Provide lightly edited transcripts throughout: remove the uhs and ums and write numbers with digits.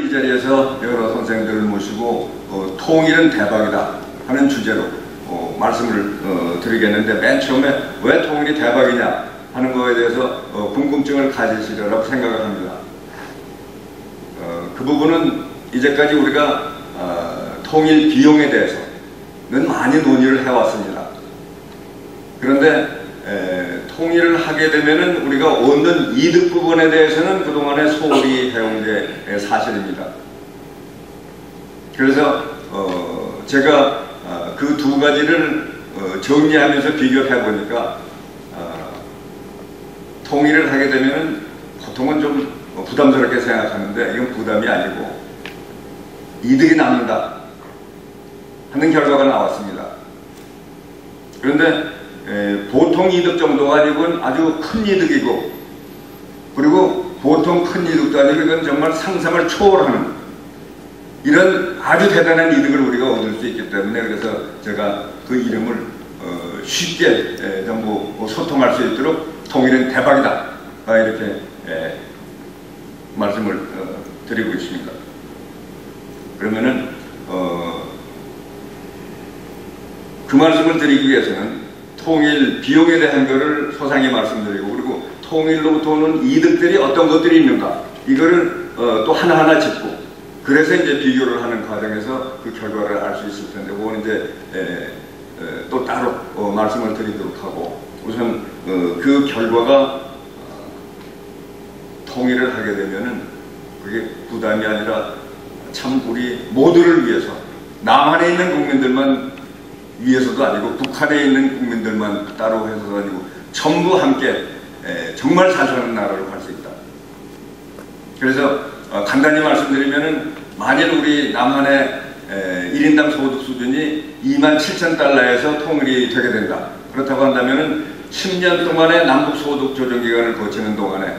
오늘 이 자리에서 여러 선생님들을 모시고 통일은 대박이다 하는 주제로 말씀을 드리겠는데, 맨 처음에 왜 통일이 대박이냐 하는 거에 대해서 궁금증을 가지시리라고 생각을 합니다. 그 부분은 이제까지 우리가 통일 비용에 대해서는 많이 논의를 해왔습니다. 그런데 통일을 하게 되면은 우리가 얻는 이득 부분에 대해서는 그동안에 소홀히 해온 게 사실입니다. 그래서 제가 그 두 가지를 정리하면서 비교해 보니까 통일을 하게 되면은 보통은 좀 부담스럽게 생각하는데, 이건 부담이 아니고 이득이 남는다 하는 결과가 나왔습니다. 그런데 보통 이득 정도가 아니고 아주 큰 이득이고, 그리고 보통 큰 이득도 아니고 이건 정말 상상을 초월하는 이런 아주 대단한 이득을 우리가 얻을 수 있기 때문에, 그래서 제가 그 이름을 쉽게 전부 소통할 수 있도록 통일은 대박이다 이렇게 말씀을 드리고 있습니다. 그러면은 그 말씀을 드리기 위해서는 통일 비용에 대한 것을 소상히 말씀드리고, 그리고 통일로부터 오는 이득들이 어떤 것들이 있는가 이거를 또 하나하나 짚고, 그래서 이제 비교를 하는 과정에서 그 결과를 알 수 있을 텐데, 그거는 이제 또 따로 말씀을 드리도록 하고, 우선 그 결과가 통일을 하게 되면은 그게 부담이 아니라 참 우리 모두를 위해서, 남한에 있는 국민들만 위해서도 아니고 북한에 있는 국민들만 따로 해서도 아니고 전부 함께 정말 잘 사는 나라로 갈 수 있다. 그래서 간단히 말씀드리면은, 만일 우리 남한의 1인당 소득 수준이 27,000달러에서 통일이 되게 된다. 그렇다고 한다면은 10년 동안의 남북 소득 조정 기간을 거치는 동안에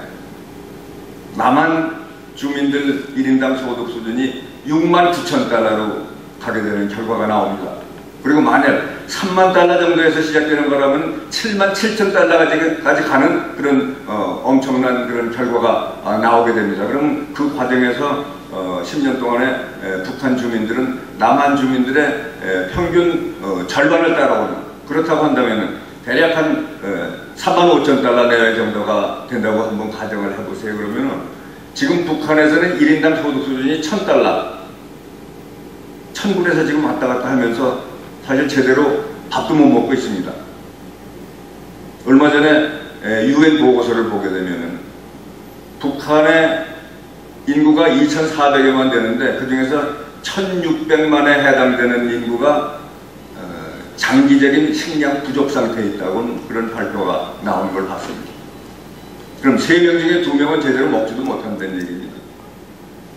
남한 주민들 1인당 소득 수준이 69,000달러로 가게 되는 결과가 나옵니다. 그리고 만약 3만 달러 정도에서 시작되는 거라면 77,000달러까지 가는 그런 엄청난 그런 결과가 나오게 됩니다. 그럼 그 과정에서 10년 동안에 북한 주민들은 남한 주민들의 평균 절반을 따라오는, 그렇다고 한다면 대략 한 45,000달러 내외 정도가 된다고 한번 가정을 해보세요. 그러면 지금 북한에서는 1인당 소득 수준이 1,000달러, 1,000불에서 지금 왔다 갔다 하면서 사실 제대로 밥도 못 먹고 있습니다. 얼마 전에 UN 보고서를 보게 되면은 북한의 인구가 2,400여만 되는데, 그 중에서 1,600만에 해당되는 인구가 장기적인 식량 부족 상태에 있다고 그런 발표가 나오는 걸 봤습니다. 그럼 3명 중에 2명은 제대로 먹지도 못한다는 얘기입니다.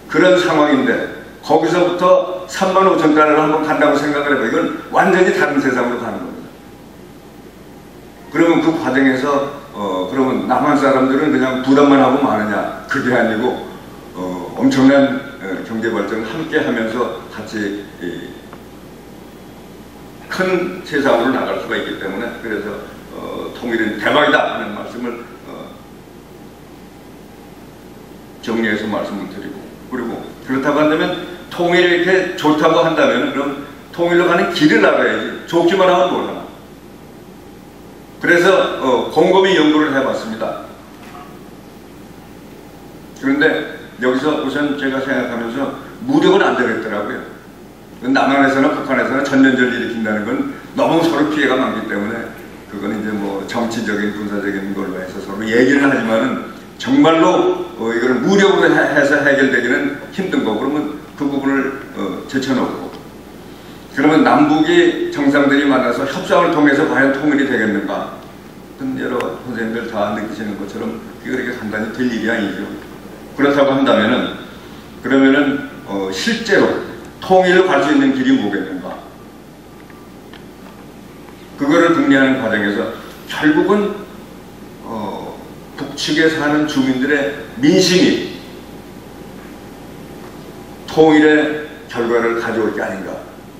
그런 상황인데 거기서부터 35,000달러를 한번 간다고 생각을 해봐. 이건 완전히 다른 세상으로 가는 겁니다. 그러면 그 과정에서 그러면 남한 사람들은 그냥 부담만 하고 마느냐? 그게 아니고 엄청난 경제 발전을 함께 하면서 같이 큰 세상으로 나갈 수가 있기 때문에, 그래서 통일은 대박이다 하는 말씀을 정리해서 말씀을 드리고, 그리고 그렇다고 한다면 통일이 이렇게 좋다고 한다면 그럼 통일로 가는 길을 알아야지. 좋기만 하면 뭐하나. 그래서 곰곰이 연구를 해봤습니다. 그런데 여기서 우선 제가 생각하면서 무력은 안 되겠더라고요. 남한에서나 북한에서나 전면전을 일으킨다는 건 너무 서로 피해가 많기 때문에, 그건 이제 뭐 정치적인 군사적인 걸로 해서 서로 얘기를 하지만은 정말로 이걸 무력으로 해서 해결되기는 힘든 거고, 그러면 그 부분을 제쳐놓고, 그러면 남북이 정상들이 만나서 협상을 통해서 과연 통일이 되겠는가? 여러 선생님들 다 느끼시는 것처럼 이게 그렇게 간단히 될 일이 아니죠. 그렇다고 한다면은, 그러면은 실제로 통일로 갈 수 있는 길이 뭐겠는가? 그거를 궁리하는 과정에서 결국은 북측에 사는 주민들의 민심이 통일의 결과를 가져올 게 아닌가,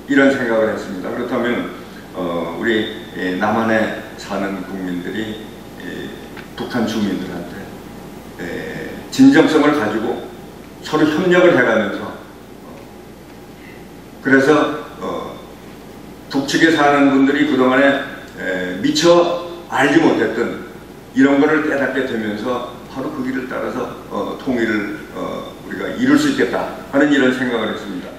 이런 생각을 했습니다. 그렇다면 우리 남한에 사는 국민들이 북한 주민들한테 진정성을 가지고 서로 협력을 해가면서 그래서 북측에 사는 분들이 그동안에 미처 알지 못했던 이런 거를 깨닫게 되면서 바로 그 길을 따라서 통일을 우리가 이룰 수 있겠다 하는 이런 생각을 했습니다.